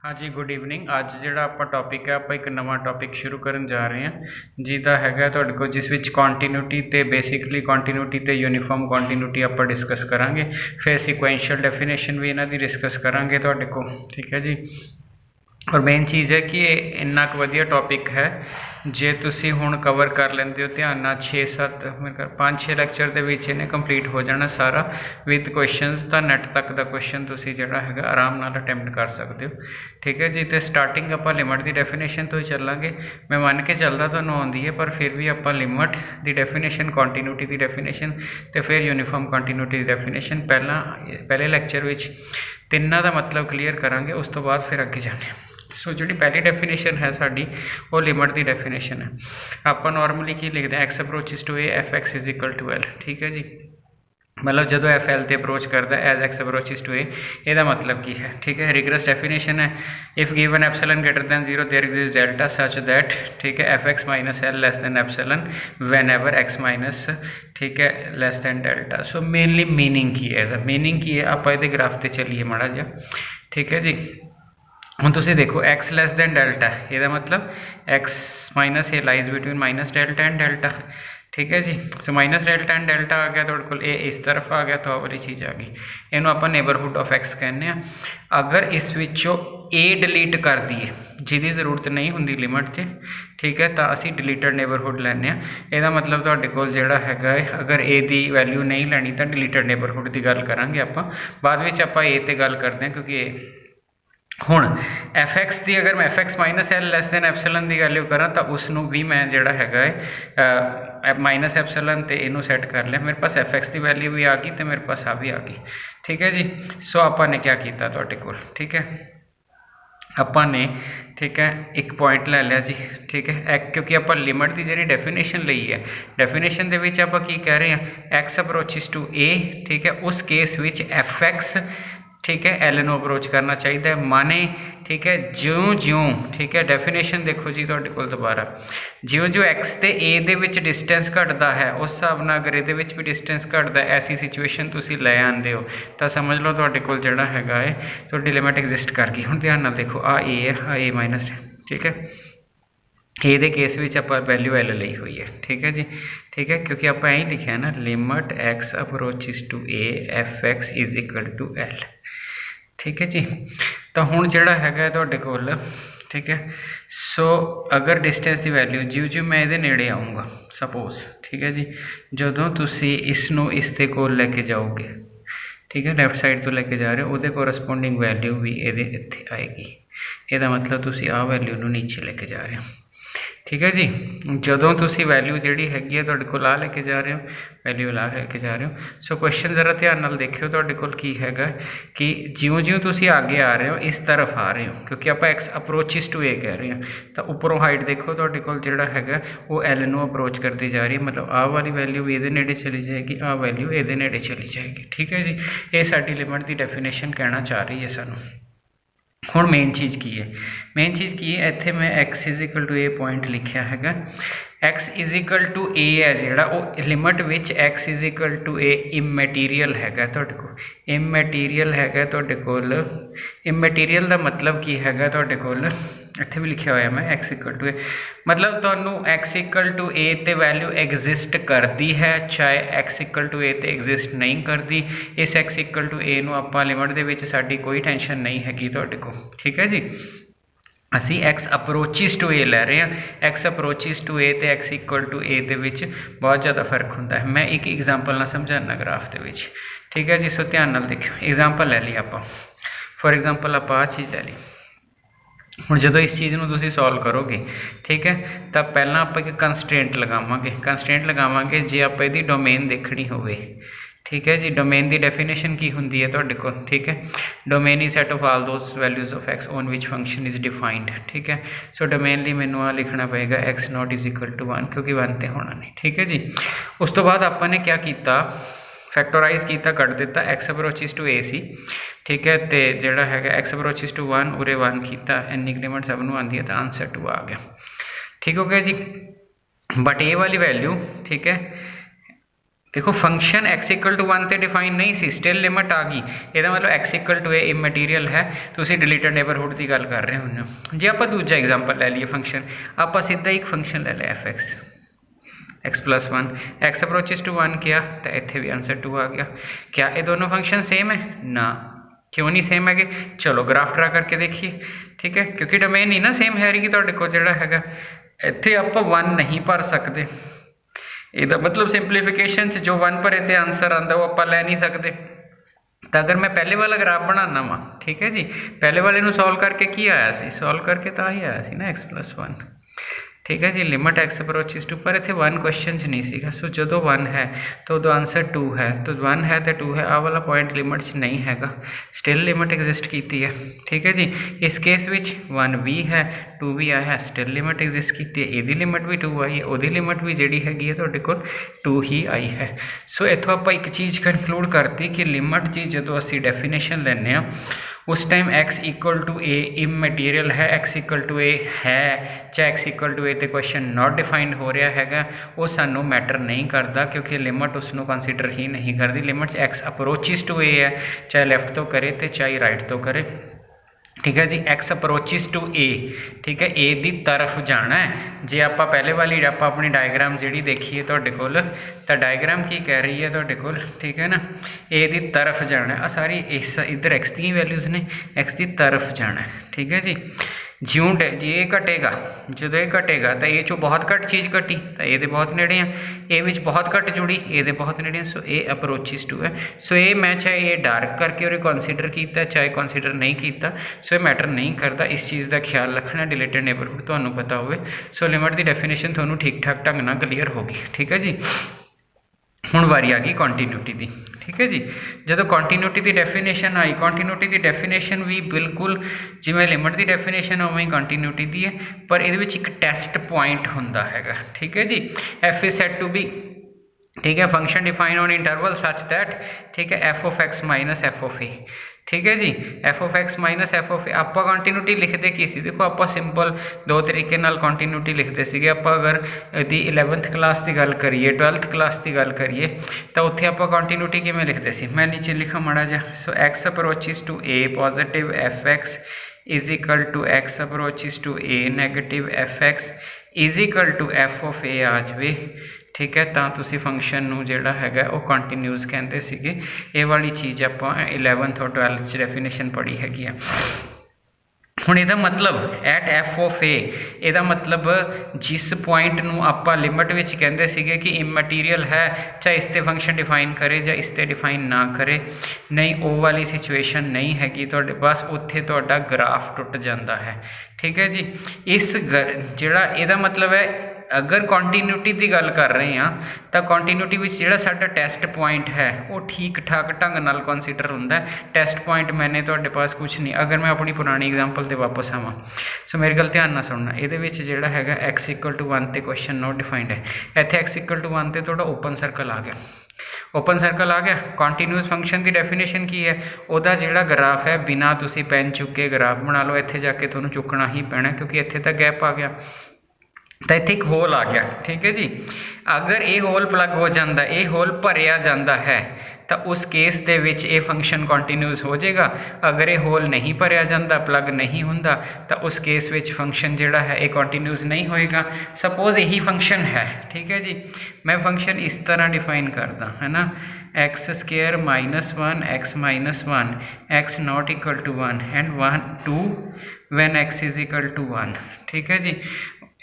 हाँ जी, good evening. ਅੱਜ ਜਿਹੜਾ ਆਪਾਂ ਟੌਪਿਕ ਹੈ ਆਪਾਂ ਇੱਕ ਨਵਾਂ ਟੌਪਿਕ ਸ਼ੁਰੂ ਕਰਨ ਜਾ ਰਹੇ ਹਾਂ ਜਿਹਦਾ ਹੈਗਾ ਤੁਹਾਡੇ ਕੋਲ, ਜਿਸ ਵਿੱਚ ਕੰਟੀਨਿਊਟੀ ਤੇ ਬੇਸਿਕਲੀ ਕੰਟੀਨਿਊਟੀ ਤੇ ਯੂਨੀਫਾਰਮ ਕੰਟੀਨਿਊਟੀ ਆਪਾਂ ਡਿਸਕਸ ਕਰਾਂਗੇ। ਫਿਰ ਸੀਕੁਐਂਸ਼ੀਅਲ ਡੈਫੀਨੇਸ਼ਨ ਵੀ ਇਹਨਾਂ ਦੀ ਡਿਸਕਸ ਕਰਾਂਗੇ ਤੁਹਾਡੇ ਕੋਲ, ठीक है जी। और मेन चीज़ है कि इन्ना क वधिया टॉपिक है, जे तुसी हुण कवर कर लेंदे हो ध्यान नाल 6-7 5-6 लैक्चर दे विच इहने कंप्लीट हो जाना सारा विद क्वेश्चनस। तो नैट तक दा क्वेश्चन तुसी जिहड़ा हैगा आराम नाल अटैम्प्ट कर सकते हो, ठीक है जी। तो स्टार्टिंग आपां लिमिट की डेफिनेशन तो ही चलांगे। मैं मन के चलदा तुहानूं आउंदी है, पर फिर भी आपां लिमिट की डेफिनेशन, कंटीन्यूटी की डेफिनेशन तो फिर यूनीफॉर्म कंटीन्यूटी की डेफिनेशन पहले लैक्चर विच तिन्नां दा मतलब क्लीयर करांगे। उस तो बाद फिर अगे जाने। सो जी पहली डेफिनेशन है साड़ी वो लिमिट की डेफिनेशन है। आप नॉर्मली की लिखते हैं, x approaches to a f x is equal to l, ठीक है जी। मतलब जो एफ एल ते अप्रोच करता है as x approaches to a, यदा मतलब की है, ठीक है। रिगरस डेफिनेशन है, if given epsilon greater than 0 there exist delta such that, ठीक है, f x minus l less than epsilon whenever x minus, ठीक है, less than delta. So mainly meaning की है, मीनिंग की है, आप ये ग्राफ से चलीए माड़ा जा, ठीक है जी। ਹੁਣ ਤੁਸੀਂ देखो एक्स लैस दैन डेल्टा, ਇਹਦਾ मतलब x minus a lies between minus delta and delta, ठीक है जी। So minus delta and delta आ गया तो कोल, ए इस तरफ आ गया तो आ वाली चीज़ आ गई। इनू आप नेबरहुड ऑफ एक्स कहने। अगर इस विचों ए डिलीट कर दिए जिसकी जरूरत नहीं होंगी लिमिट से, ठीक है, तो असी डिलीटेड नेबरहुड लैने। यदा मतलब तुहाडे कोल जिहड़ा हैगा अगर ए की वैल्यू नहीं लैनी तो डिलीटेड नेबरहुड की गल करांगे आपां। बाद विच आपां ए ते गल करते हैं, क्योंकि हुण एफ एक्स की अगर मैं F x minus L less than epsilon की वैल्यू करा तो उसनों भी मैं जिहड़ा हैगा माइनस एप्सिलॉन ते इनू सैट कर लिया। मेरे पास एफ एक्स की वैल्यू भी आ गई तो मेरे पास आ भी आ गई, ठीक है जी। सो आपां ने क्या किया तुहाडे कोल, ठीक है, आपां ने, ठीक है, एक पॉइंट ले लिया जी, ठीक है। क्योंकि आप लिमिट की जी डेफिनेशन ली है, डेफिनेशन के आप की कह रहे हैं, एक्स अप्रोचिज टू ए, ठीक है, उस केस विच एफ एक्स, ठीक है, एल नू अप्रोच करना चाहिए माने, ठीक है, ज्यों ज्यों, ठीक है, डेफिनेशन देखो जी तुहाडे कोल दोबारा, ज्यों ज्यों एक्स ते ए दे विच डिस्टेंस घटदा है उस हिसाब नाल अगर इहदे विच भी डिस्टेंस घटदा, ऐसी सिचुएशन तुसीं लै आंदे हो तो समझ लो तुहाडे कोल जिहड़ा हैगा है तुहाडी लिमिट एग्जिस्ट कर गई। हुण ध्यान नाल देखो, आ ए है, आ ए माइनस, ठीक है, ए दे केस विच आपां वैल्यू एल लई हुई है, ठीक है जी, ठीक है, क्योंकि आपां यही लिखिया ना, limit x approaches to a f x is equal to l, ठीक है जी। तो हुण जिहड़ा हैगा तुहाडे कोल, ठीक है, सो अगर डिस्टेंस की वैल्यू जिउं जिउं मैं इहदे नेड़े आऊँगा सपोज, ठीक है जी, जदों तुसीं इसनूं इस दे कोल लैके जाओगे, ठीक है, लैफ्ट साइड तो लैके जा रहे हो, उहदे कोरस्पोंडिंग वैल्यू भी इहदे इत्थे आएगी। इहदा मतलब तुसीं आ वैल्यू नूं नीचे लैके जा रहे हो, ठीक है जी। जदों तुसी वैल्यू जिहड़ी हैगी है तुहाडे कोल आ लैके जा रहे हो, वैल्यू ला लैके जा रहे हो। सो क्वेश्चन ज़रा ध्यान नाल देखियो तुहाडे कोल की हैगा कि जिउं जिउं तुसी आगे आ रहे हो इस तरफ आ रहे हो, क्योंकि आप एक्स अप्रोचिज टू ए कह रहे हैं, तो उपरों हाइट देखो तुहाडे कोल जिहड़ा हैगा वो एल नू अप्रोच करती जा रही है, मतलब आ वाली वैल्यू भी इहदे नेड़े चली जाएगी, आ वैल्यू इहदे नेड़े चली जाएगी, ठीक है जी। ये साडी लिमिट की डेफिनेशन कहना चाह रही है सानू। हुण मेन चीज़ की है, मेन चीज़ की है, इत्थे मैं x is equal to a point लिखिया हैगा, x is equal to a है जिहड़ा वो लिमिट विच x is equal to a immaterial हैगा तुहाडे कोल, इमैटीरियल हैगा तुहाडे कोल। इमैटीरियल दा मतलब की हैगा तुहाडे कोल, इत्थे भी लिखिया होया मैं एक्स इक्वल टू ए, मतलब तुहानूं एक्स इक्वल टू ए ते वैल्यू एग्जिस्ट करती है, चाहे एक्स इक्वल टू ए ते एग्जिस्ट नहीं करती। इस एक्स इक्वल टू ए नूं आपां लिमिट दे विच साडी कोई टेंशन नहीं हैगी तुहाडे कोल, ठीक है जी। असी एक्स अप्रोचिज टू ए लै रहे हैं, एक्स अप्रोचिज टू ए ते एक्स इक्वल टू ए दे विच बहुत ज़्यादा फर्क होंदा है। मैं एक एग्जाम्पल ना समझाना ग्राफ दे विच, ठीक है जी। सो ध्यान नाल देखियो, एग्जाम्पल लै ली आपां, फॉर एग्जाम्पल आप आ चीज़ लै ली। हुण जदों इस चीज़ नूं तुसीं सॉल्व करोगे, ठीक है, तो पहलां आपां एक कंसट्रेंट लगावांगे, कंसट्रेंट लगावांगे जे आपां इहदी डोमेन देखनी होवे, ठीक है जी। डोमेन की डेफिनेशन की होंदी है तुहाडे कोल, ठीक है, domain is set of all those values of x on which function is defined, ठीक है। सो डोमेन लिए मैनू आ लिखना पएगा x not is equal to 1, क्योंकि 1 तो होना नहीं, ठीक है जी। उस तो बाद आपां ने क्या किया, फैक्टोराइज किया, कट दिता, एक्स अप्रोचिज टू ए सी, ठीक है, तो जिहड़ा हैगा एक्स अप्रोचिज टू 1 उरे 1 किया, इन्नी लिमिट सब नूं आंदी है, तो आंसर 2 आ गया, ठीक हो गया जी। बट ए वाली वैल्यू, ठीक है, देखो फंक्शन x इक्वल टू 1 ਤੇ डिफाइन नहीं सी, स्टिल लिमिट आ गई, ਇਹਦਾ मतलब x equal to a immaterial है। ਤੁਸੀਂ ਡਿਲੀਟਡ ਨੇਬਰਹੁੱਡ ਦੀ ਗੱਲ ਕਰ ਰਹੇ ਹੁੰਦੇ ਹੋ। ਜੇ ਆਪਾਂ ਦੂਜਾ ਐਗਜ਼ਾਮਪਲ ਲੈ ਲਈਏ ਫੰਕਸ਼ਨ, ਆਪਾਂ ਸਿੱਧਾ ਇੱਕ ਫੰਕਸ਼ਨ ਲੈ ਲਿਆ f(x) x+1, x approaches to 1 किया तो इत्थे भी आंसर 2 आ गया। क्या ये दोनों फंक्शन सेम है ना? क्यों नहीं सेम है? चलो ग्राफ ड्रा करके देखिए, ठीक है, क्योंकि डोमेन नहीं ना सेम है कि तुहाडे कोल जिहड़ा हैगा इत्थे आपां 1 नहीं भर सकते। ਇਹਦਾ मतलब सिंपलीफिकेशन च जो 1 भरे तो आंसर आता वो आप लै नहीं सकते। तो अगर मैं पहले वाला ग्राफ बनाना वा, ठीक है जी, पहले वाले नूं सॉल्व करके की आया सी, सॉल्व करके तो ही आया सी ना x+1, ठीक है जी, लिमिट x अप्रोचेस टू, पर इतने 1 क्वेश्चन च नहीं सीगा। सो जो 1 है तो उदों आंसर 2 है, तो 1 है तो 2 है, आ वाला पॉइंट लिमिट च नहीं हैगा, स्टिल लिमिट एग्जिस्ट की है, ठीक है जी। इस केस विच 1 भी है 2 भी आया है, स्टिल लिमिट एग्जिस्ट की है, यदी लिमिट भी 2 आई है, वही लिमिट भी जी हैगी है तुहाडे कोल 2 ही आई है। सो इत्थों आपां एक चीज़ कंक्लूड करती कि लिमिट जी जो असीं डेफिनेशन लैंदे आ उस time x equal to a immaterial है, x इक्वल टू a है, चाहे x इक्वल टू a तो क्वेश्चन नॉट डिफाइंड हो रहा हैगा, वो सानू मैटर नहीं करता क्योंकि लिमिट उसनों कंसीडर ही नहीं करती। Limit x approaches to a है, चाहे लैफ्ट तो करे तो चाहे राइट तो करे, ठीक है जी। x अप्रोचेस टू a, ठीक है, a की तरफ जाना है। जे आप पहले वाली आप अपनी डायग्राम जी देखिए तुहाडे कोल, तो डायग्राम की कह रही है तुहाडे कोल, ठीक है ना, a की तरफ जाना है। सारी इस इधर x की वैल्यूज़ ने, x की तरफ जाना है, ठीक है जी। ज्यों जे घटेगा, जो ये घटेगा तो ये चो बहुत घट चीज़ घटी तो ये बहुत नेड़े आ, ए विच बहुत घट जुड़ी ये बहुत नेड़े आ। सो ए अप्रोचेस टू है। सो ये मैं चाहे ये डार्क करके और कंसीडर किया चाहे कंसीडर नहीं किया, सो ये मैटर नहीं करता। इस चीज़ का ख्याल रखना, डिलीटेड नेबरहुड तुहानू पता होवे। सो लिमिट की डेफिनेशन तुहानू ठीक ठाक ढंग नाल क्लीयर होगी, ठीक है जी। हुण वारी आ गई कॉन्टीन्यूटी की, ठीक है जी। जो कॉन्टीन्यूटी की डेफिनेशन आई, कॉन्टीन्यूटी की डेफिनेशन भी बिल्कुल जिवें लिमिट की डेफिनेशन उवें ही कॉन्टीन्यूटी की है, पर ये एक टेस्ट पॉइंट होंदा हैगा, ठीक है जी। F is said to be, ठीक है, function define on interval such that, ठीक है, f of x minus f of a, ठीक है जी, f of x minus f of a. आप कॉन्टीन्यूटी लिखते की सी, देखो आप सिंपल दो तरीके नाल कॉन्टीन्यूटी लिखते थे। आप अगर यदि 11th क्लास की गल करिए, 12th क्लास की गल करिए, तो उत्थे आप कॉन्टीन्यूटी किवें लिखते सी, मैं नीचे लिखा माड़ा जा। So x approaches to a positive f x is equal to x approaches to a negative f x is equal to f of a आ जाए, ठीक है। तो तुसी फंक्शन नू जिहड़ा हैगा वो कंटीन्यूस कहते सीगे। ये वाली चीज़ आप 11th और 12th डेफिनेशन पढ़ी हैगी है। हुण इहदा मतलब एट एफ ऑफ ए, इहदा मतलब जिस पॉइंट नू आपां लिमिट विच कहंदे सीगे कि इमैटीरियल है, चाहे इस ते फंक्शन डिफाइन करे या इस ते डिफाइन ना करे, नहीं वो वाली सिचुएशन नहीं हैगी तुहाडे पास, उत्थे तुहाडा ग्राफ टुट जाता है, ठीक है जी। इस जिहड़ा इहदा मतलब है अगर कॉन्टीन्यूटी की गल कर रहे हैं तो कॉन्टीन्यूटी में जो साडा टेस्ट पॉइंट है वो ठीक ठाक ढंग नाल कंसीडर होंदा है। टेस्ट पॉइंट मैंने तुहाडे पास कुछ नहीं। अगर मैं अपनी पुरानी एग्जाम्पल से वापस आवां, सो मेरी गल ध्यान नाल सुनना, ये जोड़ा है एक्स इक्वल टू 1 तो क्वेश्चन नॉट डिफाइंड है, इत्थे एक्स इक्वल टू 1 तो तुहाडा ओपन सर्कल आ गया, ओपन सर्कल आ गया। कॉन्टीन्यूस फंक्शन की डेफिनेशन की है, वह जोड़ा ग्राफ है बिना तुसी पेन चुके ग्राफ बना लो, इत्थे जाके तुहानू चुकना ही पैना क्योंकि इत्थे तक गैप आ गया, तो इत्थे एक होल आ गया, ठीक है जी। अगर ये होल प्लग हो जाता, ये होल भरिया जाता है, तो उस केस दे विच ये फंक्शन कॉन्टीन्यूस हो जाएगा। अगर ये होल नहीं भरिया जाता, प्लग नहीं होंदा, तो उस केस विच फंक्शन जिहड़ा है ये कॉन्टीन्यूस नहीं होएगा। सपोज यही फंक्शन है, ठीक है जी, मैं फंक्शन इस तरह डिफाइन करदा है ना, x square minus 1 x minus 1 x not equal to 1 and 1 2 when x is equal to 1, ठीक है जी।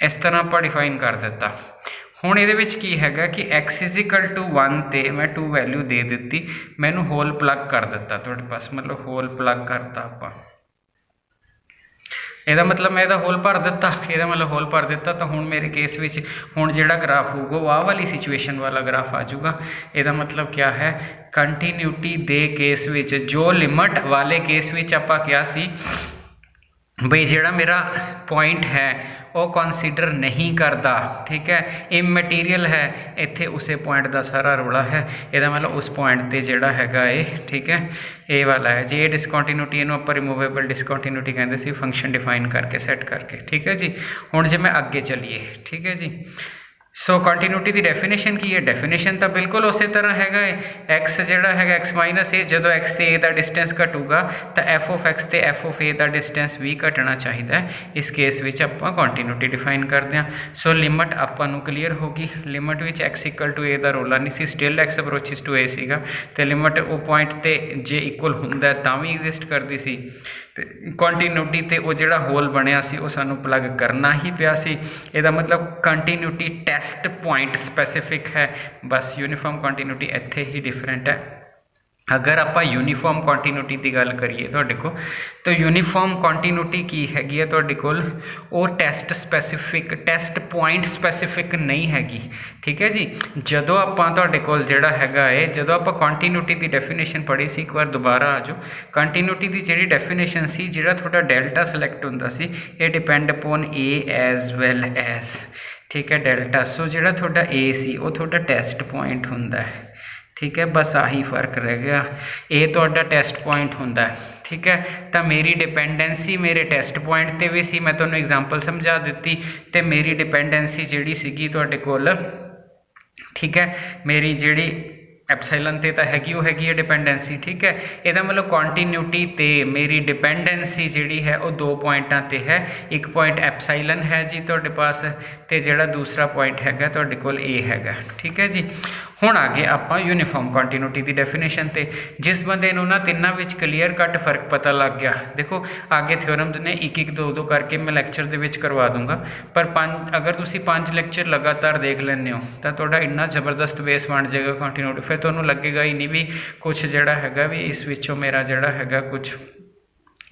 इस तरह आप डिफाइन कर दिता। हुण ये की हैगा कि एक्स इज इक्वल टू 1 ते मैं 2 वैल्यू दे दी, मैनू होल प्लग कर दिता तुहाडे पास, मतलब होल प्लग करता आपां, ਇਹਦਾ मतलब मैं होल भर दिता, ਇਹਦਾ मतलब होल भर दिता। तो हुण मेरे केस विच हुण जिहड़ा ग्राफ होगा वो आह वाली सिचुएशन वाला ग्राफ आ जाऊगा। ਇਹਦਾ मतलब क्या है, कंटीन्यूटी दे केस विच जो लिमिट वाले केस विच आपां किया सी बई जिहड़ा मेरा पॉइंट है वो कंसीडर नहीं करता, ठीक है, इमैटीरियल है, इत्थे उसे पॉइंट का सारा रोला है। ਇਹਦਾ मतलब उस पॉइंट ते जिहड़ा हैगा ये, ठीक है, ये वाला है। जे डिसकॉन्टीन्यूटी इनू आपां रिमूवेबल डिसकॉन्टीन्यूटी कहते सी फंक्शन डिफाइन करके सैट करके, ठीक है जी। हुण जे मैं अगे चलीए, ठीक है जी, सो कंटीन्यूटी की डेफिनेशन की है, डेफिनेशन तो बिल्कुल उस तरह है एक्स जोड़ा है एक्स माइनस ए, जो एक्स तो ए का डिस्टेंस घटूगा तो एफ ऑफ एक्स तो एफ ऑफ ए का डिस्टेंस भी घटना चाहिए। इस केस में आप कंटीन्यूटी डिफाइन करते हैं। सो लिमिट आपू क्लीयर होगी, लिमिट विच एक्स इक्वल टू ए का रोला नहीं सी, still x approaches to a सीगा, तो लिमिट वो पॉइंट ते जे इक्वल होंदा तां भी एग्जिस्ट करती सी, कंटीन्यूटी ते वो जिहड़ा होल बनिया सी वो सानू प्लग करना ही पिया सी। इहदा मतलब कंटीन्यूटी टेस्ट पॉइंट स्पैसीफिक है, बस यूनीफॉर्म कंटीन्यूटी इत्थे ही डिफरेंट है। अगर आप यूनीफॉर्म कंटीन्यूटी की गल करिए तुहाडे कोल, तो यूनीफॉर्म कंटीन्यूटी की हैगी है तुहाडे कोल, वो test specific test point specific नहीं हैगी। ठीक है जी, जदों आपां तुहाडे कोल जिहड़ा हैगा है, जदों आपां कंटीन्यूटी की डेफिनेशन पढ़ी सी, एक बार दोबारा आ जाओ। कंटीन्यूटी की जिहड़ी डेफिनेशन सी, जिहड़ा तुहाडा डेल्टा सिलेक्ट हुंदा सी, ये डिपेंड अपॉन ए एज वैल एज, ठीक है, डेल्टा। सो जिहड़ा तुहाडा ए सी वो तुहाडा टेस्ट पॉइंट हुंदा है। ठीक है, बस आही फर्क रह गया, ये तुहाडा टेस्ट पॉइंट हुंदा है। ठीक है, तो मेरी डिपेंडेंसी मेरे टेस्ट पॉइंट ते भी सी, मैं तुहानूं एग्जाम्पल समझा दी, तो मेरी डिपेंडेंसी जिहड़ी सीगी तुहाडे कोल, ठीक है, मेरी जिहड़ी एप्सिलॉन ते तो हैगी वो हैगी है डिपेंडेंसी। ठीक है, इहदा मतलब कंटीन्यूटी ते मेरी डिपेंडेंसी जिहड़ी है वो दो पॉइंटां ते है, एक पॉइंट एप्सिलॉन है जी तुहाडे पास, ते जिहड़ा दूसरा पॉइंट हैगा तुहाडे कोल ए हैगा। ठीक है जी, हुण आगे आपां यूनीफॉर्म कंटीन्यूटी की डेफिनेशन ते, जिस बंदे नूं ना तिन्नां विच क्लीयर कट फर्क पता लग गया, देखो आगे थ्योरम्स ने एक एक दो दो करके मैं लैक्चर दे विच करवा दूंगा, पर अगर तुसीं 5 लैक्चर लगातार देख लैंदे हो तो तुहाडा इन्ना जबरदस्त बेस बन जाएगा कंटीन्यूटी, फिर तुहानूं लगेगा ही नहीं भी कुछ जिहड़ा हैगा भी इस विचों मेरा जिहड़ा हैगा कुछ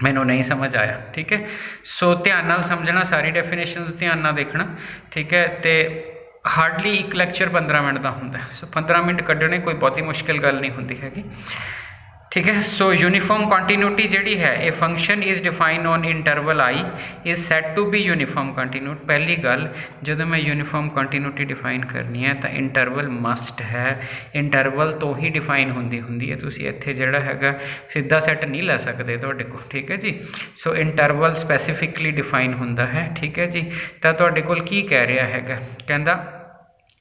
मैनू नहीं समझ आया। ठीक है, सो ध्यान नाल समझना, सारी डेफिनेशन ध्यान नाल देखना। ठीक है, तो हार्डली एक लैक्चर 15 मिनट का होंदा, सो 15 मिनट कढ़ने कोई बहुती मुश्किल गल नहीं होंदी हैगी। ठीक है, सो यूनीफॉर्म कंटीन्यूटी जिहड़ी है, a function is define on interval I is said to be uniform continuous. पहली गल, जदों मैं यूनीफॉर्म कंटीन्यूटी डिफाइन करनी है तो इंटरवल मस्ट है, इंटरवल तो ही डिफाइन होंदी है, तुसीं इत्थे जिहड़ा हैगा सीधा सैट नहीं लै सकदे तुहाडे कोल। ठीक है जी, सो इंटरवल स्पैसीफिकली डिफाइन होंदा है। ठीक है जी, तो तुहाडे कोल की कह रहा हैगा, कहंदा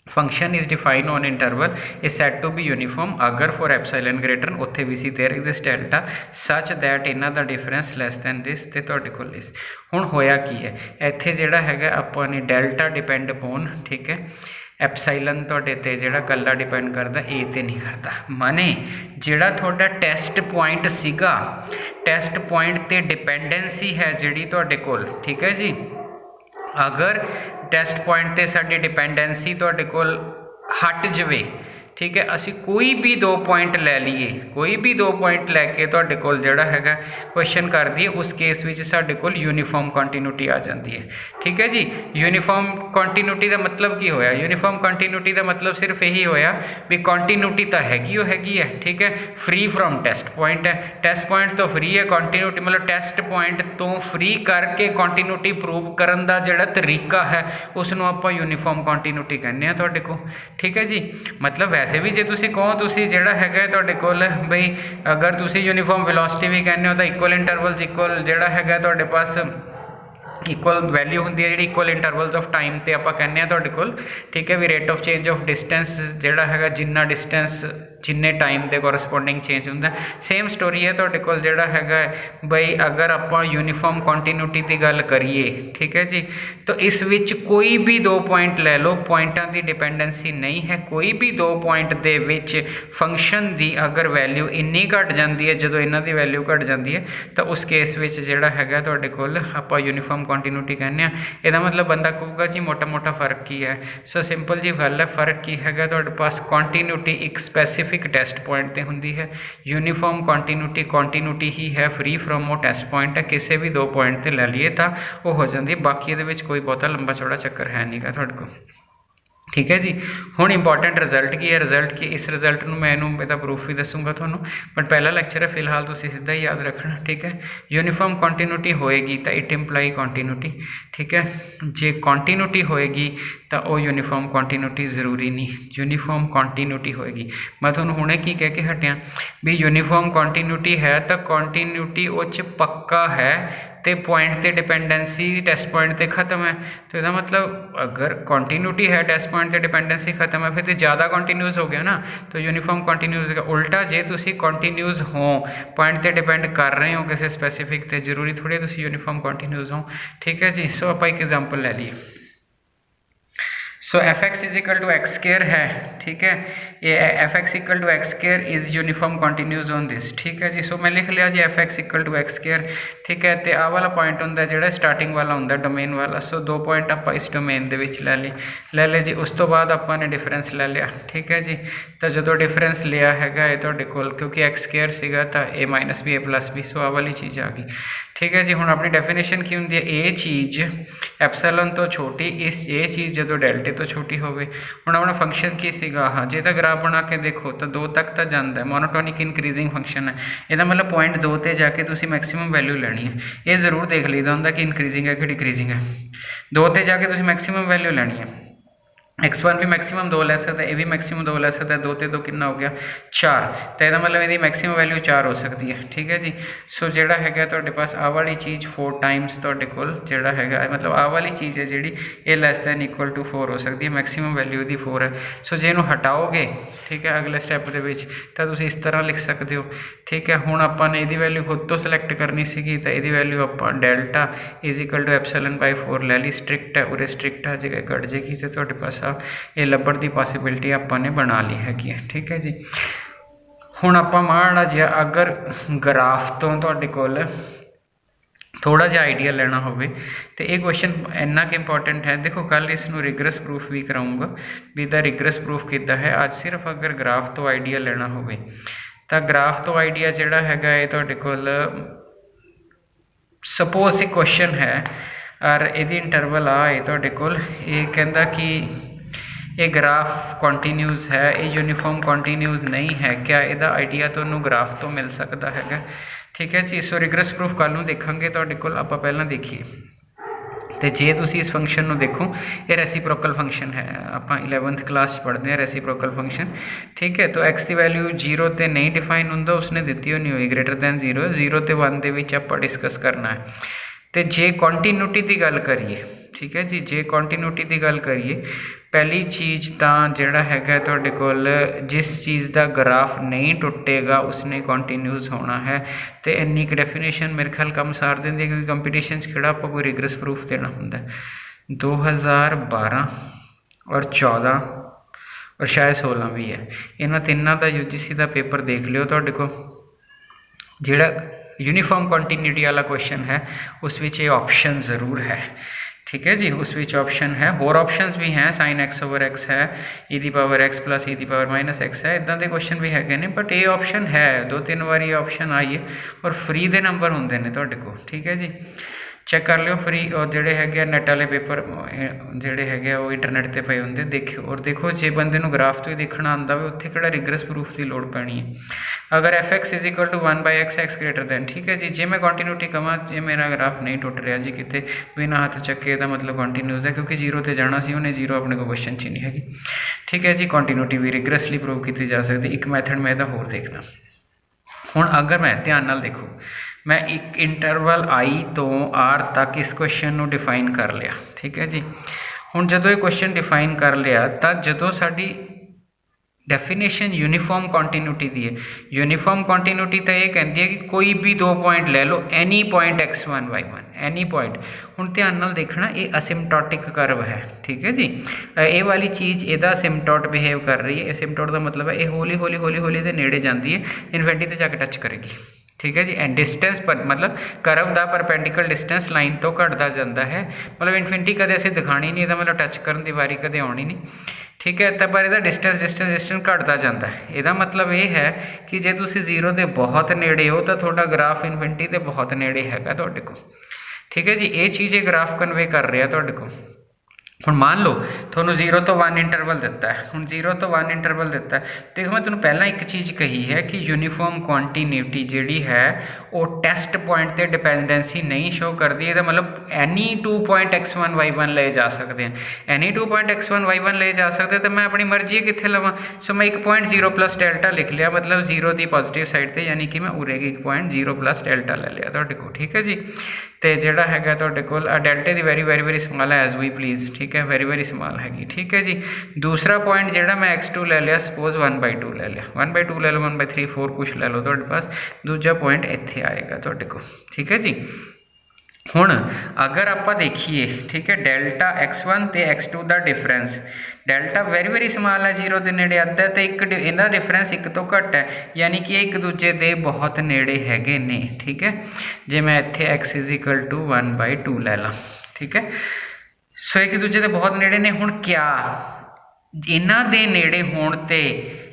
function is define on interval is said to be uniform अगर फॉर एप्सिलॉन ग्रेटर उत्थे भी सी there exist delta such that इन्हां दा डिफरेंस लैस दैन दिस ते तुहाडे कोल इस। हुण होया की है इत्थे जिहड़ा हैगा आपां ने डेल्टा डिपेंड अपॉन, ठीक है, एप्सिलॉन तुहाडे ते जिहड़ा कल्ला डिपेंड करदा ए ते नहीं करदा, माने जिहड़ा तुहाडा टेस्ट पॉइंट सीगा, टेस्ट पॉइंट ते डिपेंडेंसी है जिहड़ी तुहाडे कोल। ठीक है जी, अगर टेस्ट पॉइंट ते साडी डिपेंडेंसी तुहाडे कोल हट जाए, ठीक है, असी कोई भी दो पॉइंट लै लीए, कोई भी दो पॉइंट लैके तुहाडे कोल जिहड़ा हैगा क्वेश्चन कर दिए, उस केस विच साडे कोल यूनीफॉर्म कंटीन्यूटी आ जाती है। ठीक है जी, यूनीफॉर्म कंटीन्यूटी का मतलब की होया, यूनीफॉर्म कंटीन्यूटी का मतलब सिर्फ यही होया भी कंटीन्यूटी तो हैगी है, ठीक है, फ्री फ्रॉम टेस्ट पॉइंट है, टेस्ट पॉइंट तो फ्री है, कंटीन्यूटी मतलब टेस्ट पॉइंट तो फ्री करके कंटीन्यूटी प्रूव करन दा जिहड़ा तरीका है उसनूं आपां यूनीफॉर्म कंटीन्यूटी कहने आ तुहाडे कोल। ठीक है जी, मतलब वैसे भी जे तुसीं कहो तुसीं जिहड़ा हैगा तुहाडे कोल बई अगर तुसीं यूनीफॉर्म वेलोसिटी भी कहने हो तो इक्वल इंटरवल्स इक्वल जिहड़ा हैगा तुहाडे पास इक्वल वैल्यू होंदी है, जिहड़ी इक्वल इंटरवल्स ऑफ टाइम ते आपां कहने आ तुहाडे कोल। ठीक है, भी rate of change of distance जिहड़ा हैगा जिन्ना डिस्टेंस जिन्ने टाइम के कोरसपोंडिंग चेंज होंदा, सेम स्टोरी है तुहाडे कोल जिहड़ा हैगा बई अगर आपां यूनीफॉर्म कंटीन्यूटी की गल करिए, ठीक है जी, तो इस विच कोई भी दो पॉइंट लै लो, पॉइंटां की डिपेंडेंसी नहीं है, कोई भी दो पॉइंट दे विच फंक्शन की अगर वैल्यू इन्नी घट जाती है, जदों इन्हां दी वैल्यू घट जाती है तो उस केस विच जिहड़ा हैगा तुहाडे कोल आपां यूनीफॉर्म कंटीन्यूटी कहने आ। इहदा मतलब बंदा कहूगा जी मोटा मोटा फर्क की है, सो सिंपल जी गल है, फर्क की हैगा तुहाडे पास कंटीन्यूटी एक स्पैसीफिक टेस्ट पॉइंट ते हुंदी है, यूनीफॉर्म कंटीन्यूटी ही है फ्री फ्रॉम वो टेस्ट पॉइंट है, किसी भी दो पॉइंट ते लै लीए तो वो हो जाती है, बाकी ये कोई बहुता लंबा चौड़ा चक्कर है नहीं गा तुहाडे कोल। ठीक है जी, हुण इंपॉर्टेंट रिजल्ट की है, रिजल्ट की इस रिजल्ट में मैं इहदा प्रूफ भी दसूँगा तुहानूं, बट पहला लैक्चर है फिलहाल तुसीं सीधा ही याद रखना। ठीक है, यूनीफॉर्म कंटीन्यूटी होएगी तो इट इंप्लाई कंटीन्यूटी, ठीक है, जे कंटीन्यूटी होएगी ਤਾਂ ਉਹ ਯੂਨੀਫਾਰਮ ਕੰਟੀਨਿਊਟੀ ਜ਼ਰੂਰੀ ਨਹੀਂ, ਯੂਨੀਫਾਰਮ ਕੰਟੀਨਿਊਟੀ ਹੋਏਗੀ। ਮੈਂ ਤੁਹਾਨੂੰ ਹੁਣੇ ਕੀ ਕਹਿ ਕੇ ਹਟਿਆ ਵੀ ਯੂਨੀਫਾਰਮ ਕੰਟੀਨਿਊਟੀ ਹੈ ਤਾਂ ਕੰਟੀਨਿਊਟੀ ਉਹ 'ਚ ਪੱਕਾ ਹੈ ਤੇ पॉइंट ਤੇ डिपेंडेंसी टेस्ट पॉइंट ਤੇ खत्म है। तो ਇਹਦਾ मतलब अगर कंटिन्यूटी है टेस्ट पॉइंट ਤੇ डिपेंडेंसी खत्म है फिर तो ज़्यादा कंटिन्यूस हो गया ना, तो यूनीफॉर्म कंटिन्यूस हो गया। उल्टा जे तुसी कंटिन्यूस हो पॉइंट ਤੇ डिपेंड कर रहे हो किसी स्पैसीफिक ਤੇ जरूरी थोड़ी तुसी यूनीफॉर्म कंटिन्यूस हो। ठीक है जी। सो आप एक एग्जाम्पल ले लीए। So f x is equal to x square है। ठीक है, ये f x equal to x square is uniform continuous on this. ठीक है जी। सो मैं लिख लिया जी f x equal to x square. ठीक है, तो आह वाला पॉइंट होंगे जो स्टार्टिंग वाला होंगे डोमेन वाला। सो दो पॉइंट आप इस डोमेन के ले लिए जी। उस तो बाद आपने डिफरेंस ले लिया। ठीक है जी। तो जो डिफरेंस लिया है क्योंकि एक्स स्केयर सीगा तो ए माइनस बी ए प्लस बी। सो आह वाली चीज़ आ गई। ठीक है जी। हुण अपनी डेफिनेशन की होंगी है, ये चीज़ एप्सिलॉन तो छोटी, ये चीज़ जो डेल्टे तो छोटी होवे। हुण अपना फंक्शन की सीगा, हाँ जे तो ग्राफ बना के देखो तो 2 तक तो जाता है, मोनोटोनिक इनक्रीजिंग फंक्शन है। इसका मतलब पॉइंट 2 ते जाके तुसी मैक्सिमम वैल्यू लैनी है। ये जरूर देख लीदा होंगे कि इनक्रीजिंग है कि डिक्रीजिंग है। 2 ते जाके तुसी मैक्सिमम वैल्यू लैनी है। x1 भी मैक्सिमम 2 ले सकता है, ये भी मैक्सिमम 2 ले सकता है। 2 ते 2 कितना हो गया 4। तो यह मतलब यदि मैक्सिमम वैल्यू 4 हो सकती है। ठीक है जी। सो जोड़ा है तो पास आह वाली चीज़ 4 टाइम्स तो जोड़ा है मतलब आह वाली चीज़ है जी ये लैस दैन इक्वल टू 4 हो सकती है। मैक्सिमम वैल्यू दी 4 है। सो जे इनू हटाओगे, ठीक है, अगले स्टैप के तो तुम इस तरह लिख सकते हो। ठीक है, हुण आपां ने इहदी वैल्यू खुद तो सिलेक्ट करनी सी, तो यदि वैल्यू आपां delta is equal to epsilon by 4 ले ली। स्ट्रिक्ट है, उरे स्ट्रिक्ट आ जाएगा, कट जाएगी तो तुहाडे पास ये लभण की पॉसिबिलिटी आपने बना ली हैगी। ठीक है जी। हुण आपां माड़ा जिहा अगर ग्राफ तो तुहाडे कोल थोड़ा जिहा आइडिया लेना होवे तो ये क्वेश्चन इन्ना कि इंपॉर्टेंट है। देखो कल इसनूं रिगरस प्रूफ भी कराऊंगा भी इहदा रिगरस प्रूफ किद्दां है। आज सिर्फ अगर ग्राफ तो आइडिया लेना होवे तो ग्राफ तो आइडिया जिहड़ा हैगा ये तुहाडे कोल सपोज एक क्वेश्चन है और इहदी इंटरवल आ ये तुहाडे कोल ये कहंदा कि ये ग्राफ कंटिन्यूस है, ये यूनीफॉर्म कंटिन्यूस नहीं है, क्या इहदा आइडिया तुहानूं ग्राफ तो मिल सकता है। ठीक है जी। सो रिगरस प्रूफ कल नूं देखांगे तुहाडे कोल। आपां पहलां देखिए तो जे तुसी इस फंक्शन नूं देखो, ये रेसिप्रोकल फंक्शन है। आपां 11th क्लास पढ़ते हैं रेसिप्रोकल फंक्शन। ठीक है, तो एक्स की वैल्यू 0 ते नहीं डिफाइन हुंदा, उसने दित्ती होनी होई ग्रेटर दैन 0, 0 ते 1 दे विच आपां डिस्कस करना है। तो जे कंटिन्यूटी की गल करिए, ठीक है जी, जे कंटिन्यूटी की गल करिए, पहली चीज़ तो जोड़ा है तुहाडे कोल जिस चीज़ का ग्राफ नहीं टुटेगा उसने कंटिन्यूस होना है। तो इन्नी क डेफिनेशन मेरे ख्याल कम सार देंगे, क्योंकि कंपीटीशन किहड़ा आपां कोई रिगरस प्रूफ देना हुंदा 2012 और 14 और शायद 16 भी है। इन्हां तिन्नां दा UGC का पेपर देख लियो तुहाडे कोल जिहड़ा यूनीफॉर्म कंटिन्यूटी वाला क्वेश्चन है उस विच ये ऑप्शन ज़रूर है। ठीक है जी, उस विच ऑप्शन है, होर ऑप्शनस भी हैं, साइन एक्स ओवर एक्स है, ई दी पावर एक्स प्लस ई दी पावर माइनस एक्स है, इदां दे क्वेश्चन भी है ने। बट ये ऑप्शन है 2-3 बार ये ऑप्शन आई है और फ्री दे नंबर होंगे ने तुहाडे कोल। ठीक है जी, चैक कर लियो फ्री। और जोड़े है नैट वाले पेपर जोड़े है वो इंटरनेट पर पे होंगे, देखियो। और देखो जे बंदे नूं ग्राफ तो ही देखना आंदा हो उत्थे किहड़ा रिगरस प्रूफ की लोड़ पैनी है। अगर f x is equal to 1/x x greater than, ठीक है जी, जे मैं कंटिन्यूटी कमा जे मेरा ग्राफ नहीं टुट रहा जी कितने बिना हाथ चक्के का मतलब कंटिन्यूस है, क्योंकि 0 ते जाना सी, उन्हें 0 अपने को क्वेश्चन च नहीं हैगी। ठीक है जी, कंटिन्यूटी भी रिगरसली प्रूव की जा सकती। एक मैथड मैं इहदा होर देखदा। हुण अगर मैं ध्यान नाल देखो, मैं एक इंटरवल आई तो आर तक इस क्वेश्चन नूं डिफाइन कर लिया। ठीक है जी, हुण जदों ये क्वेश्चन डिफाइन कर लिया तो जदों साडी डेफिनेशन यूनीफॉर्म कंटिन्यूटी दी है, यूनीफॉर्म कंटिन्यूटी तो ये कहती है कि कोई भी 2 पॉइंट ले लो, any point x1 y1 any point. हुण ध्यान नाल देखना ये असिम्पटोटिक कर्व है। ठीक है जी, ये वाली चीज़ इहदा असिम्पटोट बिहेव कर रही है। असिम्पटोट का मतलब है ये हौली हौली हौली हौली दे नेड़े जाती है, इन्फिनिटी ते जाके टच करेगी। ठीक है जी, एंड डिस्टेंस पर मतलब करव का परपेंडिकल डिस्टेंस लाइन तो घटता जाता है, मतलब इन्फिनिटी कदे असीं दिखानी नहीं, मतलब टच करने की वारी कदे आनी नहीं। ठीक है, तो पर यदा डिस्टेंस डिस्टेंस डिस्टेंस घटता जाता है। यदा मतलब ये है कि जे तुसी 0 के बहुत नेड़े हो तो थोड़ा ग्राफ इन्फिनिटी के बहुत नेड़े हैगा तुहाडे कोल। ठीक है जी, ये चीज़ ये ग्राफ कन्वे कर रहा तुहाडे कोल। ਹੁਣ ਮੰਨ ਲਓ ਤੁਹਾਨੂੰ 0 ਤੋਂ 1 ਇੰਟਰਵਲ ਦਿੱਤਾ ਹੈ, ਹੁਣ 0 ਤੋਂ 1 ਇੰਟਰਵਲ ਦਿੱਤਾ ਦੇਖੋ ਮੈਂ ਤੁਹਾਨੂੰ ਪਹਿਲਾਂ ਇੱਕ ਚੀਜ਼ ਕਹੀ ਹੈ ਕਿ ਯੂਨੀਫਾਰਮ ਕੰਟੀਨਿਊਟੀ ਜਿਹੜੀ ਹੈ ਉਹ ਟੈਸਟ ਪੁਆਇੰਟ ਤੇ ਡਿਪੈਂਡੈਂਸੀ ਨਹੀਂ ਸ਼ੋ ਕਰਦੀ। ਇਹਦਾ ਮਤਲਬ ਐਨੀ 2 ਪੁਆਇੰਟ x1 y1 ਲਏ ਜਾ ਸਕਦੇ ਆ, ਐਨੀ 2 ਪੁਆਇੰਟ x1 y1 ਲਏ ਜਾ ਸਕਦੇ ਤਾਂ ਮੈਂ ਆਪਣੀ ਮਰਜ਼ੀ ਕਿੱਥੇ ਲਵਾਂ। ਸੋ ਮੈਂ 1 ਪੁਆਇੰਟ 0 ਪਲੱਸ ਡੈਲਟਾ ਲਿਖ ਲਿਆ, ਮਤਲਬ 0 ਦੀ ਪੋਜ਼ੀਟਿਵ ਸਾਈਡ ਤੇ, ਯਾਨੀ ਕਿ ਮੈਂ ਉਰੇ 1 ਪੁਆਇੰਟ 0 ਪਲੱਸ ਡੈਲਟਾ ਲੈ ਲਿਆ ਤੁਹਾਡੇ ਕੋਲ, ਠੀਕ ਹੈ ਜੀ। ਤੇ ਜਿਹੜਾ ਹੈਗਾ ਤੁਹਾਡੇ ਕੋਲ ਡੈਲਟੇ ਦੀ ਵੈਰੀ ਸਮਾਲ ਹੈ ਐਜ਼ ਵੀ ਪਲੀਜ਼, ਠੀਕ ਹੈ, ਵੈਰੀ ਸਮਾਲ ਹੈਗੀ, ਠੀਕ ਹੈ ਜੀ। ਦੂਸਰਾ ਪੁਆਇੰਟ ਜਿਹੜਾ ਮੈਂ x2 ਲੈ ਲਿਆ, ਸਪੋਜ਼ 1/2 ਲੈ ਲਿਆ, 1/2 ਲੈ ਲਓ, 1/3 4 ਕੁਛ ਲੈ ਲਓ ਤੁਹਾਡੇ ਪਾਸ। ਦੂਜਾ ਪੁਆਇੰਟ ਇੱਥੇ ਆਏਗਾ ਤੁਹਾਡੇ ਕੋਲ, ਠੀਕ ਹੈ ਜੀ। ਹੁਣ ਅਗਰ ਆਪਾਂ ਦੇਖੀਏ, ਠੀਕ ਹੈ, ਡੈਲਟਾ x1 ਤੇ x2 ਦਾ ਡਿਫਰੈਂਸ, ਡੈਲਟਾ ਵੈਰੀ ਸਮਾਲ ਹੈ, 0 ਦੇ ਨੇੜੇ ਆਉਂਦਾ ਤੇ ਇਹਦਾ ਡਿਫਰੈਂਸ 1 ਤੋਂ ਘੱਟ ਹੈ, ਯਾਨੀ ਕਿ ਇਹ ਇੱਕ ਦੂਜੇ ਦੇ ਬਹੁਤ ਨੇੜੇ ਹੈਗੇ ਨੇ, ਠੀਕ ਹੈ। ਜੇ ਮੈਂ ਇੱਥੇ x = 1/2 ਲੈ ਲਾਂ, ਠੀਕ ਹੈ, ਸੋ ਇੱਕ ਦੂਜੇ ਦੇ ਬਹੁਤ ਨੇੜੇ ਨੇ। ਹੁਣ ਕਿਆ ਇਹਨਾਂ ਦੇ ਨੇੜੇ ਹੋਣ ਤੇ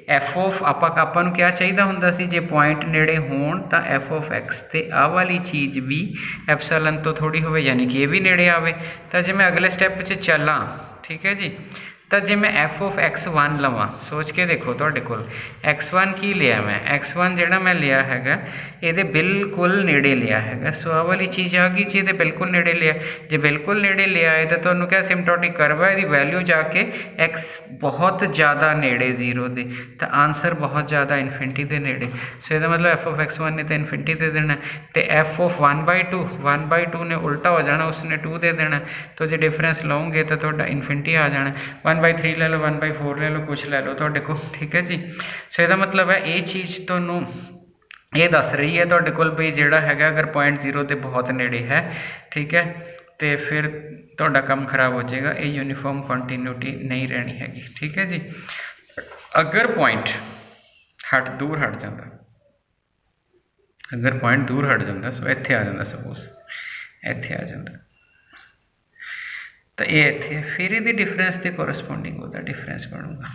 ਆਪਾਂ ਨੂੰ ਕਿਆ ਚਾਹੀਦਾ ਹੁੰਦਾ ਸੀ, ਜੇ ਪੁਆਇੰਟ ਨੇੜੇ ਹੋਣ ਤਾਂ f(x) ਤੇ ਆਹ ਵਾਲੀ ਚੀਜ਼ ਵੀ ਐਪਸਲਨ ਤੋਂ ਥੋੜੀ ਹੋਵੇ, ਯਾਨੀ ਕਿ ਇਹ ਵੀ ਨੇੜੇ ਆਵੇ। ਤਾਂ ਜੇ ਮੈਂ ਅਗਲੇ ਸਟੈਪ 'ਚ ਚੱਲਾਂ, ਠੀਕ ਹੈ ਜੀ, ਤਾਂ ਜੇ ਮੈਂ f(x1) ਲਵਾਂ, ਸੋਚ ਕੇ ਦੇਖੋ ਤੁਹਾਡੇ ਕੋਲ x1 ਕੀ ਲਿਆ ਮੈਂ, x1 ਜਿਹੜਾ ਮੈਂ ਲਿਆ ਹੈਗਾ ਇਹਦੇ ਬਿਲਕੁਲ ਨੇੜੇ ਲਿਆ ਹੈਗਾ। ਸੋ ਆਹ ਵਾਲੀ ਚੀਜ਼ ਆ ਗਈ ਜੀ, ਇਹਦੇ ਬਿਲਕੁਲ ਨੇੜੇ ਲਿਆ। ਜੇ ਬਿਲਕੁਲ ਨੇੜੇ ਲਿਆ ਹੈ ਤਾਂ ਤੁਹਾਨੂੰ ਕਿਹਾ ਸਿਮਟੋਟਿਕ ਕਰਵ ਹੈ, ਇਹਦੀ ਵੈਲਿਊ ਜਾ ਕੇ x ਬਹੁਤ ਜ਼ਿਆਦਾ ਨੇੜੇ 0 ਦੇ, ਤਾਂ ਆਨਸਰ ਬਹੁਤ ਜ਼ਿਆਦਾ ਇਨਫਿਨਿਟੀ ਦੇ ਨੇੜੇ। ਸੋ ਇਹਦਾ ਮਤਲਬ f(x1) ਨੇ ਤਾਂ ਇਨਫਿਨਿਟੀ ਦੇ ਦੇਣਾ, ਤੇ f(1/2) ਨੇ ਉਲਟਾ ਹੋ ਜਾਣਾ, ਉਸਨੇ 2 ਦੇ ਦੇਣਾ। ਤਾਂ ਜੇ ਡਿਫਰੈਂਸ ਲਓਗੇ ਤਾਂ ਤੁਹਾਡਾ ਇਨਫਿਨਿਟੀ ਆ ਜਾਣਾ। 1/3 ਲੈ ਲਓ, 1/4 ਲੈ ਲਓ, ਕੁਛ ਲੈ ਲਓ ਤੁਹਾਡੇ ਕੋਲ, ਠੀਕ ਹੈ ਜੀ। ਸੋ ਇਹਦਾ ਮਤਲਬ ਹੈ ਇਹ ਚੀਜ਼ ਤੁਹਾਨੂੰ ਇਹ ਦੱਸ ਰਹੀ ਹੈ ਤੁਹਾਡੇ ਕੋਲ ਵੀ ਜਿਹੜਾ ਹੈਗਾ ਅਗਰ ਪੁਆਇੰਟ 0 ਦੇ ਬਹੁਤ ਨੇੜੇ ਹੈ, ਠੀਕ ਹੈ, ਤੇ ਫਿਰ ਤੁਹਾਡਾ ਕੰਮ ਖਰਾਬ ਹੋ ਜਾਏਗਾ, ਇਹ ਯੂਨੀਫਾਰਮ ਕੰਟੀਨਿਊਟੀ ਨਹੀਂ ਰਹਿਣੀ ਹੈਗੀ, ਠੀਕ ਹੈ ਜੀ। ਅਗਰ ਪੁਆਇੰਟ ਦੂਰ ਹਟ ਜਾਂਦਾ, ਅਗਰ ਪੁਆਇੰਟ ਦੂਰ ਹਟ ਜਾਂਦਾ, ਸੋ ਇੱਥੇ ਆ ਜਾਂਦਾ, ਸਪੋਜ਼ ਇੱਥੇ ਆ ਜਾਂਦਾ, ਤਾਂ ਇਹ ਇੱਥੇ ਫਿਰ ਇਹਦੀ ਡਿਫਰੈਂਸ ਦੇ ਕੋਰਸਪੋਂਡਿੰਗ ਉਹਦਾ ਡਿਫਰੈਂਸ ਬਣੂਗਾ।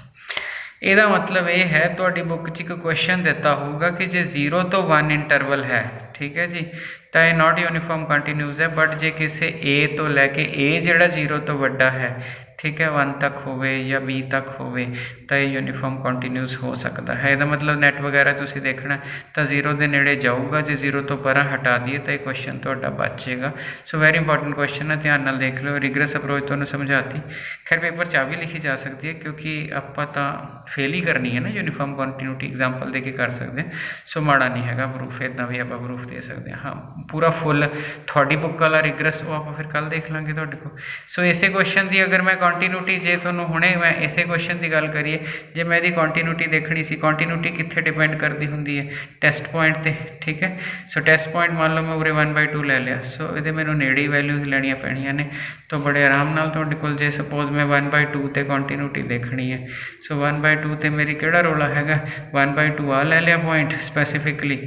ਇਹਦਾ ਮਤਲਬ ਇਹ ਹੈ ਤੁਹਾਡੀ ਬੁੱਕ 'ਚ ਇੱਕ ਕੁਐਸਚਨ ਦਿੱਤਾ ਹੋਊਗਾ ਕਿ ਜੇ 0 ਤੋਂ 1 ਇੰਟਰਵਲ ਹੈ, ਠੀਕ ਹੈ ਜੀ, ਤਾਂ ਇਹ ਨਾਟ ਯੂਨੀਫਾਰਮ ਕੰਟੀਨਿਊਸ ਹੈ। ਬਟ ਜੇ ਕਿਸੇ A ਤੋਂ ਲੈ ਕੇ A ਜਿਹੜਾ 0 ਤੋਂ ਵੱਡਾ ਹੈ, ਠੀਕ ਹੈ, 1 ਤੱਕ ਹੋਵੇ ਜਾਂ B ਤੱਕ ਹੋਵੇ, ਤਾਂ ਇਹ ਯੂਨੀਫਾਰਮ ਕੰਟੀਨਿਊਸ ਹੋ ਸਕਦਾ ਹੈ। ਇਹਦਾ ਮਤਲਬ ਨੈਟ ਵਗੈਰਾ ਤੁਸੀਂ ਦੇਖਣਾ ਤਾਂ 0 ਦੇ ਨੇੜੇ ਜਾਊਗਾ, ਜੇ 0 ਤੋਂ ਪਰਾਂ ਹਟਾ ਦਈਏ ਤਾਂ ਇਹ ਕੁਐਸਚਨ ਤੁਹਾਡਾ ਬਚ ਜਾਏਗਾ। ਸੋ ਵੈਰੀ ਇੰਪੋਰਟੈਂਟ ਕੁਐਸਚਨ ਹੈ, ਧਿਆਨ ਨਾਲ ਦੇਖ ਲਓ। ਰਿਗਰਸ ਅਪਰੋਚ ਤੁਹਾਨੂੰ ਸਮਝਾਤੀ, ਖੈਰ ਪੇਪਰ 'ਚ ਆ ਵੀ ਲਿਖੀ ਜਾ ਸਕਦੀ ਹੈ, ਕਿਉਂਕਿ ਆਪਾਂ ਤਾਂ ਫੇਲ ਹੀ ਕਰਨੀ ਹੈ ਨਾ, ਯੂਨੀਫਾਰਮ ਕੰਟੀਨਿਊਟੀ ਐਗਜ਼ਾਮਪਲ ਦੇ ਕੇ ਕਰ ਸਕਦੇ ਹਾਂ। ਸੋ ਮਾੜਾ ਨਹੀਂ ਹੈਗਾ ਪ੍ਰੂਫ, ਇੱਦਾਂ ਵੀ ਆਪਾਂ ਪ੍ਰੂਫ ਦੇ ਸਕਦੇ ਹਾਂ। ਹਾਂ, ਪੂਰਾ ਫੁੱਲ ਤੁਹਾਡੀ ਬੁੱਕ ਵਾਲਾ ਰਿਗਰਸ ਉਹ ਆਪਾਂ ਫਿਰ ਕੱਲ੍ਹ ਦੇਖ ਲਾਂਗੇ ਤੁਹਾਡੇ ਕੋਲ। ਸੋ ਇਸੇ ਕੁਐਸਚਨ ਦੀ ਅਗਰ ਮੈਂ ਕੰਟੀਨਿਊਟੀ, ਜੇ ਤੁਹਾਨੂੰ ਹੁਣੇ ਮੈਂ ਇਸੇ ਕੁਐਸਚਨ ਦੀ ਗੱਲ ਕਰੀਏ, ਜੇ ਮੈਂ ਇਹਦੀ ਕੰਟੀਨਿਊਟੀ ਦੇਖਣੀ ਸੀ, ਕੰਟੀਨਿਊਟੀ ਕਿੱਥੇ ਡਿਪੈਂਡ ਕਰਦੀ ਹੁੰਦੀ ਹੈ, ਟੈਸਟ ਪੁਆਇੰਟ 'ਤੇ, ਠੀਕ ਹੈ। ਸੋ ਟੈਸਟ ਪੁਆਇੰਟ ਮੰਨ ਲਓ ਮੈਂ ਉਰੇ 1/2 ਲੈ ਲਿਆ, ਸੋ ਇਹਦੇ ਮੈਨੂੰ ਨੇੜੇ ਵੈਲਿਊਜ਼ ਲੈਣੀਆਂ ਪੈਣੀਆਂ ਨੇ। ਤਾਂ ਬੜੇ ਆਰਾਮ ਨਾਲ ਤੁਹਾਡੇ ਕੋਲ ਜੇ ਸਪੋਜ਼ ਮੈਂ 1/2 'ਤੇ ਕੰਟੀਨਿਊਟੀ ਦੇਖਣੀ ਹੈ, ਸੋ 1/2 'ਤੇ ਮੇਰੀ ਕਿਹੜਾ ਰੋਲਾ ਹੈਗਾ, 1/2 ਆ ਲੈ ਲਿਆ ਪੁਆਇੰਟ ਸਪੈਸੀਫਿਕਲੀ,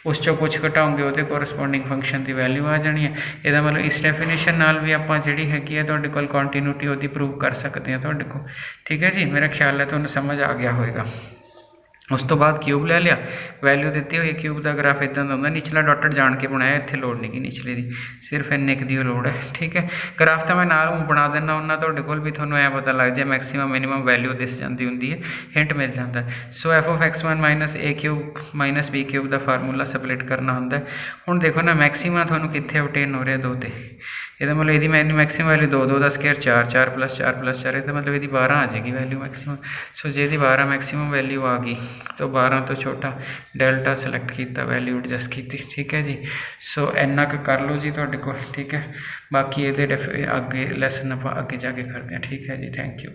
ਉਸ 'ਚੋਂ ਕੁਛ ਘਟਾਉਂਗੇ ਉਹਦੇ ਕੋਰਸਪੋਂਡਿੰਗ ਫੰਕਸ਼ਨ ਦੀ ਵੈਲਿਊ ਆ ਜਾਣੀ ਹੈ। ਇਹਦਾ ਮਤਲਬ ਇਸ ਡੈਫੀਨੇਸ਼ਨ ਨਾਲ ਵੀ ਆਪਾਂ ਜਿਹੜੀ ਹੈਗੀ ਹੈ ਤੁਹਾਡੇ ਕੋਲ ਕੰਟੀਨਿਊਟੀ ਉਹਦੀ ਪ੍ਰੂਵ ਕਰ ਸਕਦੇ ਹਾਂ ਤੁਹਾਡੇ ਕੋਲ, ਠੀਕ ਹੈ ਜੀ। ਮੇਰਾ ਖਿਆਲ ਹੈ ਤੁਹਾਨੂੰ ਸਮਝ ਆ ਗਿਆ ਹੋਏਗਾ। ਉਸ ਤੋਂ ਬਾਅਦ ਕਿਊਬ ਲੈ ਲਿਆ, ਵੈਲਿਊ ਦਿੱਤੀ ਹੋਈ, ਕਿਊਬ ਦਾ ਗ੍ਰਾਫ ਇੱਦਾਂ ਦਾ ਹੁੰਦਾ, ਨਿਚਲਾ ਡਾਟਡ ਜਾਣ ਕੇ ਬਣਾਇਆ, ਇੱਥੇ ਲੋੜ ਨਹੀਂ ਗੀ ਨਿਚਲੇ ਦੀ, ਸਿਰਫ ਇੰਨੇ ਕੁ ਦੀ ਲੋੜ ਹੈ, ਠੀਕ ਹੈ। ਗ੍ਰਾਫ ਤਾਂ ਮੈਂ ਨਾਲ ਬਣਾ ਦਿੰਦਾ ਉਹਨਾਂ, ਤੁਹਾਡੇ ਕੋਲ ਵੀ ਤੁਹਾਨੂੰ ਐਂ ਪਤਾ ਲੱਗ ਜਾਏ ਮੈਕਸੀਮਮ ਮਿਨੀਮਮ ਵੈਲਿਊ ਦਿਸ ਜਾਂਦੀ ਹੁੰਦੀ ਹੈ, ਹਿੰਟ ਮਿਲ ਜਾਂਦਾ। ਸੋ f(x1) - a³ - b³ ਦਾ ਫਾਰਮੂਲਾ ਸਪਲਿਟ ਕਰਨਾ ਹੁੰਦਾ। ਹੁਣ ਦੇਖੋ ਨਾ ਮੈਕਸੀਮਮ ਤੁਹਾਨੂੰ ਕਿੱਥੇ obtain ਹੋ ਰਿਹਾ, 2 'ਤੇ, ਇਹਦਾ ਮਤਲਬ ਇਹਦੀ ਮੈਕਸੀਮਮ ਵੈਲਿਊ 2 ਦਾ ਸਕੁਆਇਰ 4, 4 + 4 + 4, ਇਹਦਾ ਮਤਲਬ ਇਹਦੀ 12 ਆ ਜਾਏਗੀ ਵੈਲਿਊ ਮੈਕਸੀਮਮ। ਸੋ ਜੇ ਇਹਦੀ 12 ਮੈਕਸੀਮਮ ਵੈਲਿਊ ਆ ਗਈ ਤਾਂ 12 ਤੋਂ ਛੋਟਾ ਡੈਲਟਾ ਸਿਲੈਕਟ ਕੀਤਾ, ਵੈਲਿਊ ਐਡਜਸਟ ਕੀਤੀ, ਠੀਕ ਹੈ ਜੀ। ਸੋ ਇੰਨਾ ਕੁ ਕਰ ਲਓ ਜੀ ਤੁਹਾਡੇ ਕੋਲ, ਠੀਕ ਹੈ। ਬਾਕੀ ਇਹਦੇ ਅੱਗੇ ਲੈਸਨ ਆਪਾਂ ਅੱਗੇ ਜਾ ਕੇ ਕਰਦੇ ਹਾਂ, ਠੀਕ ਹੈ ਜੀ। Thank you.